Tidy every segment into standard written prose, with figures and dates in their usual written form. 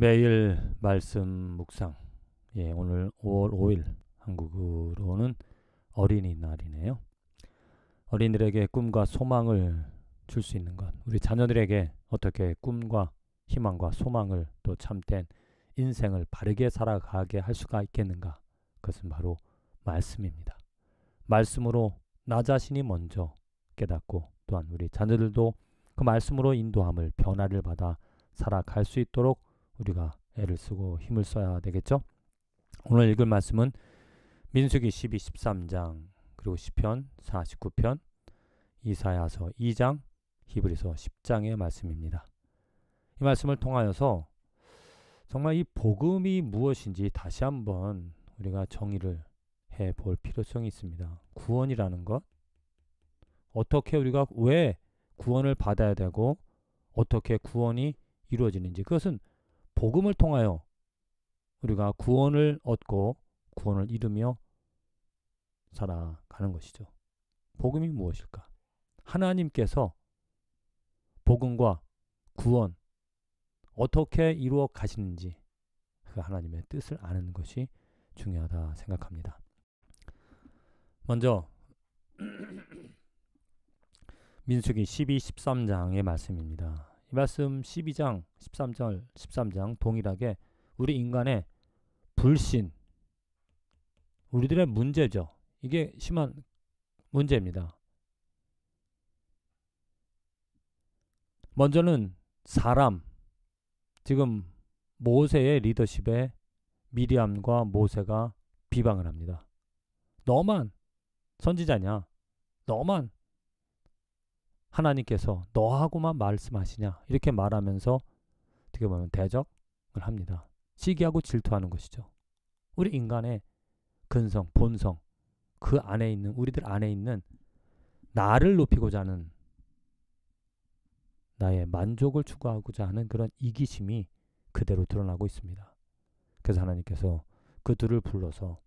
매일 말씀 묵상. 오늘 5월 5일 한국으로는 어린이날이네요. 어린이들에게 꿈과 소망을 줄 수 있는 것, 우리 자녀들에게 어떻게 꿈과 희망과 소망을 또 참된 인생을 바르게 살아가게 할 수가 있겠는가? 그것은 바로 말씀입니다. 말씀으로 나 자신이 먼저 깨닫고 또한 우리 자녀들도 그 말씀으로 인도함을 변화를 받아 살아갈 수 있도록 우리가 애를 쓰고 힘을 써야 되겠죠. 오늘 읽을 말씀은 민수기 12, 13장 그리고 시편 49편, 이사야서 2장, 히브리서 10장의 말씀입니다. 이 말씀을 통하여서 정말 이 복음이 무엇인지 다시 한번 우리가 정의를 해볼 필요성이 있습니다. 구원이라는 것, 어떻게 우리가 왜 구원을 받아야 되고 어떻게 구원이 이루어지는지, 그것은 복음을 통하여 우리가 구원을 얻고 구원을 이루며 살아가는 것이죠. 복음이 무엇일까? 하나님께서 복음과 구원 어떻게 이루어 가시는지 그 하나님의 뜻을 아는 것이 중요하다 생각합니다. 먼저 민수기 12, 13장의 말씀입니다. 이 말씀 12장, 13절, 13장 동일하게 우리 인간의 불신, 우리들의 문제죠. 이게 심한 문제입니다. 먼저는 사람, 지금 모세의 리더십에 미리암과 모세가 비방을 합니다. 너만 선지자냐? 너만 하나님께서 너하고만 말씀하시냐? 이렇게 말하면서 어떻게 보면 대적을 합니다. 시기하고 질투하는 것이죠. 우리 인간의 근성, 본성, 그 안에 있는, 우리들 안에 있는 나를 높이고자 하는, 나의 만족을 추구하고자 하는 그런 이기심이 그대로 드러나고 있습니다. 그래서 하나님께서 그 둘을 불러서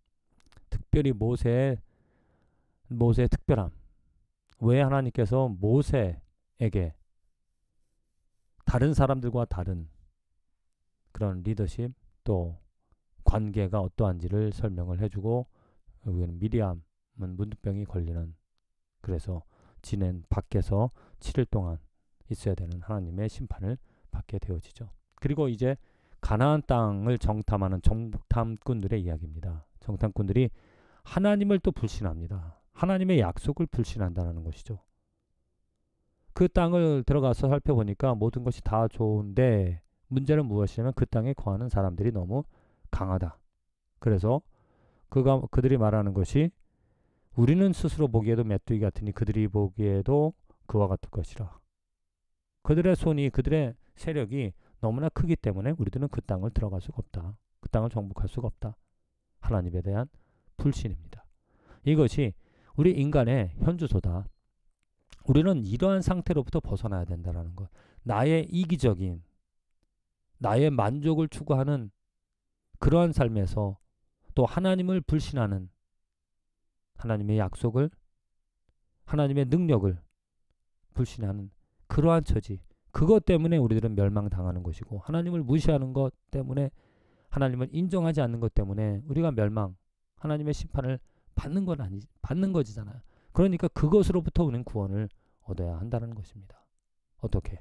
특별히 모세의 특별함, 왜 하나님께서 모세에게 다른 사람들과 다른 그런 리더십 또 관계가 어떠한지를 설명을 해주고, 여기는 미리암은 문둥병이 걸리는, 그래서 지낸 밖에서 7일 동안 있어야 되는 하나님의 심판을 받게 되어지죠. 그리고 이제 가나안 땅을 정탐하는 정탐꾼들의 이야기입니다. 정탐꾼들이 하나님을 또 불신합니다. 하나님의 약속을 불신한다는 것이죠. 그 땅을 들어가서 살펴보니까 모든 것이 다 좋은데 문제는 무엇이냐면 그 땅에 거하는 사람들이 너무 강하다. 그래서 그들이 말하는 것이 우리는 스스로 보기에도 메뚜기 같으니 그들이 보기에도 그와 같을 것이라. 그들의 손이, 그들의 세력이 너무나 크기 때문에 우리들은 그 땅을 들어갈 수가 없다. 그 땅을 정복할 수가 없다. 하나님에 대한 불신입니다. 이것이 우리 인간의 현주소다. 우리는 이러한 상태로부터 벗어나야 된다는 것. 나의 이기적인, 나의 만족을 추구하는 그러한 삶에서 또 하나님을 불신하는, 하나님의 약속을, 하나님의 능력을 불신하는 그러한 처지, 그것 때문에 우리들은 멸망당하는 것이고, 하나님을 무시하는 것 때문에, 하나님을 인정하지 않는 것 때문에 우리가 하나님의 심판을 받는 거잖아요. 그러니까 그것으로부터 우리는 구원을 얻어야 한다는 것입니다. 어떻게?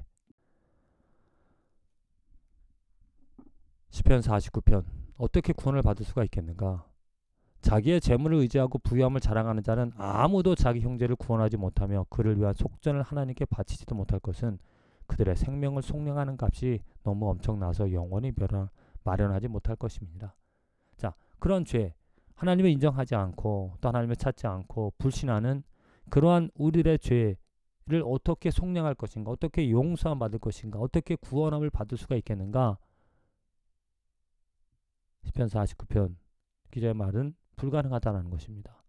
시편 49편, 어떻게 구원을 받을 수가 있겠는가? 자기의 재물을 의지하고 부유함을 자랑하는 자는 아무도 자기 형제를 구원하지 못하며 그를 위한 속전을 하나님께 바치지도 못할 것은 그들의 생명을 속량하는 값이 너무 엄청나서 영원히 마련하지 못할 것입니다. 자, 그런 죄, 하나님을 인정하지 않고 또 하나님을 찾지 않고 불신하는 그러한 우리들의 죄를 어떻게 속량할 것인가, 어떻게 용서함 받을 것인가, 어떻게 구원함을 받을 수가 있겠는가? 시편 49편 기자의 말은 불가능하다는 것입니다.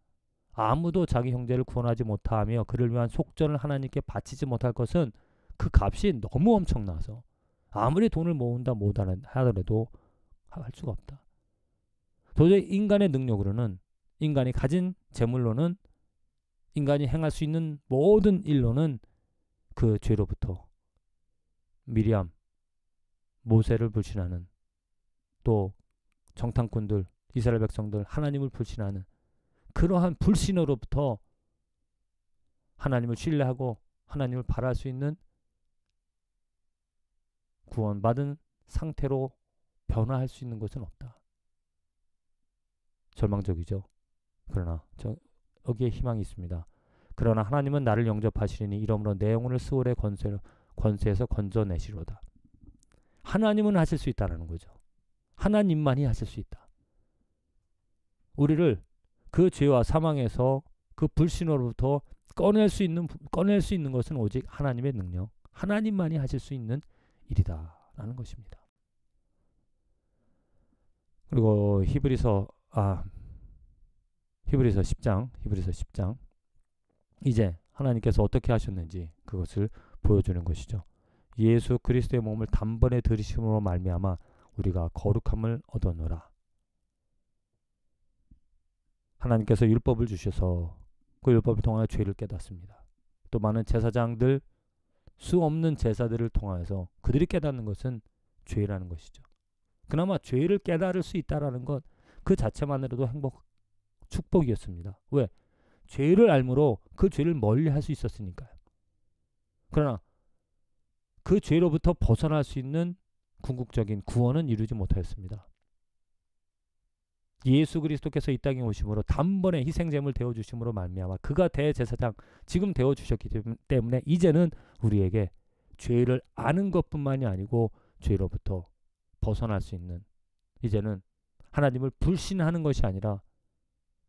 아무도 자기 형제를 구원하지 못하며 그를 위한 속전을 하나님께 바치지 못할 것은 그 값이 너무 엄청나서 아무리 돈을 모은다 하더라도 할 수가 없다. 도저히 인간의 능력으로는, 인간이 가진 재물로는, 인간이 행할 수 있는 모든 일로는 그 죄로부터 미리암, 모세를 불신하는 또 정탐꾼들, 이스라엘 백성들 하나님을 불신하는 그러한 불신으로부터 하나님을 신뢰하고 하나님을 바랄 수 있는 구원받은 상태로 변화할 수 있는 것은 없다. 절망적이죠. 그러나 여기에 희망이 있습니다. 그러나 하나님은 나를 영접하시리니 이러므로 내 영혼을 스올의 권세에서 건져내시로다. 하나님은 하실 수 있다는 거죠. 하나님만이 하실 수 있다. 우리를 그 죄와 사망에서 그 불신으로부터 꺼낼 수 있는 것은 오직 하나님의 능력, 하나님만이 하실 수 있는 일이다라는 것입니다. 그리고 히브리서 10장 이제 하나님께서 어떻게 하셨는지 그것을 보여주는 것이죠. 예수 그리스도의 몸을 단번에 들이심으로 말미암아 우리가 거룩함을 얻어노라. 하나님께서 율법을 주셔서 그 율법을 통하여 죄를 깨닫습니다. 또 많은 제사장들, 수 없는 제사들을 통하여서 그들이 깨닫는 것은 죄라는 것이죠. 그나마 죄를 깨달을 수 있다라는 것 그 자체만으로도 축복이었습니다. 왜? 죄를 알므로 그 죄를 멀리할 수 있었으니까요. 그러나 그 죄로부터 벗어날 수 있는 궁극적인 구원은 이루지 못하였습니다. 예수 그리스도께서 이 땅에 오심으로 단번에 희생제물 되어주심으로 말미암아 그가 대제사장 지금 되어주셨기 때문에 이제는 우리에게 죄를 아는 것뿐만이 아니고 죄로부터 벗어날 수 있는, 이제는 하나님을 불신하는 것이 아니라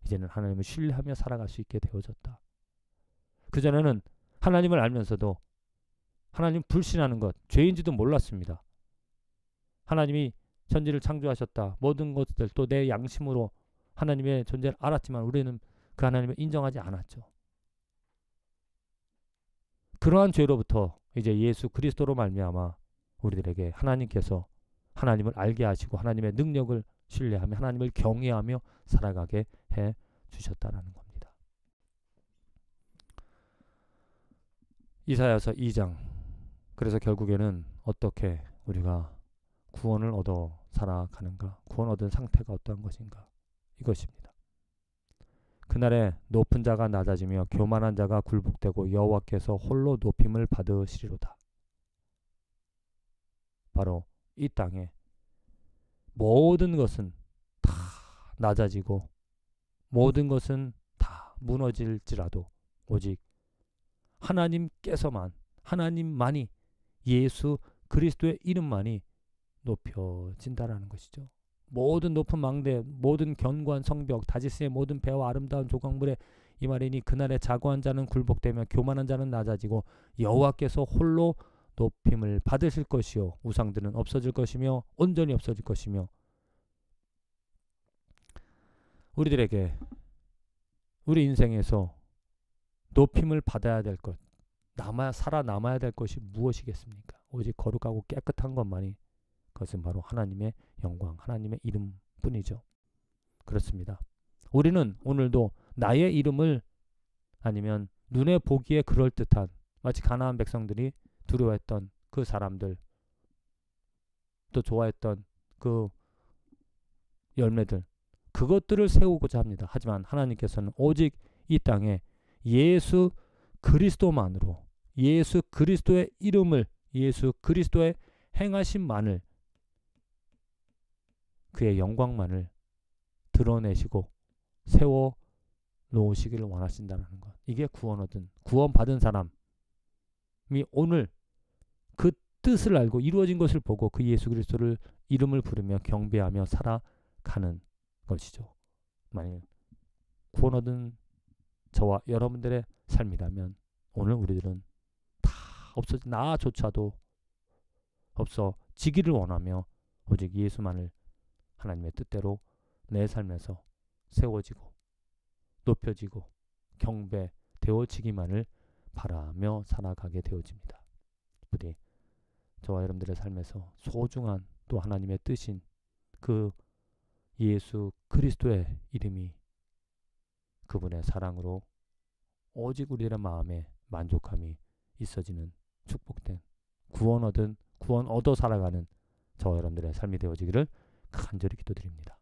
이제는 하나님을 신뢰하며 살아갈 수 있게 되어졌다. 그전에는 하나님을 알면서도 하나님 불신하는 것, 죄인지도 몰랐습니다. 하나님이 천지를 창조하셨다. 모든 것들 또 내 양심으로 하나님의 존재를 알았지만 우리는 그 하나님을 인정하지 않았죠. 그러한 죄로부터 이제 예수 그리스도로 말미암아 우리들에게 하나님께서 하나님을 알게 하시고 하나님의 능력을 신뢰하며 하나님을 경외하며 살아가게 해 주셨다라는 겁니다. 이사야서 2장. 그래서 결국에는 어떻게 우리가 구원을 얻어 살아가는가? 구원 얻은 상태가 어떠한 것인가? 이것입니다. 그날에 높은 자가 낮아지며 교만한 자가 굴복되고 여호와께서 홀로 높임을 받으시리로다. 바로 이 땅에 모든 것은 다 낮아지고 모든 것은 다 무너질지라도 오직 하나님만이 예수 그리스도의 이름만이 높여진다라는 것이죠. 모든 높은 망대, 모든 견고한 성벽, 다지스의 모든 배와 아름다운 조각물에 이 말이니 그날에 자고한 자는 굴복되며 교만한 자는 낮아지고 여호와께서 홀로 높임을 받으실 것이요 우상들은 없어질 것이며 온전히 없어질 것이며 우리들에게 우리 인생에서 높임을 받아야 될 것, 살아남아야 될 것이 무엇이겠습니까? 오직 거룩하고 깨끗한 것만이 그것은 바로 하나님의 영광, 하나님의 이름뿐이죠. 그렇습니다. 우리는 오늘도 나의 이름을 아니면 눈에 보기에 그럴듯한 마치 가나안 백성들이 두려워했던 그 사람들 또 좋아했던 그 열매들 그것들을 세우고자 합니다. 하지만 하나님께서는 오직 이 땅에 예수 그리스도만으로 예수 그리스도의 이름을 예수 그리스도의 행하심만을 그의 영광만을 드러내시고 세워 놓으시기를 원하신다는 것. 이게 구원받은 사람이 오늘 그 뜻을 알고 이루어진 것을 보고 그 예수 그리스도를 이름을 부르며 경배하며 살아가는 것이죠. 만일 구원 얻은 저와 여러분들의 삶이라면 오늘 우리들은 다 나조차도 없어지기를 원하며 오직 예수만을 하나님의 뜻대로 내 삶에서 세워지고 높여지고 경배되어지기만을 바라며 살아가게 되어집니다. 부디 저와 여러분들의 삶에서 소중한 또 하나님의 뜻인 그 예수 그리스도의 이름이 그분의 사랑으로 오직 우리의 마음에 만족함이 있어지는 축복된 구원 얻어 살아가는 저와 여러분들의 삶이 되어지기를 간절히 기도드립니다.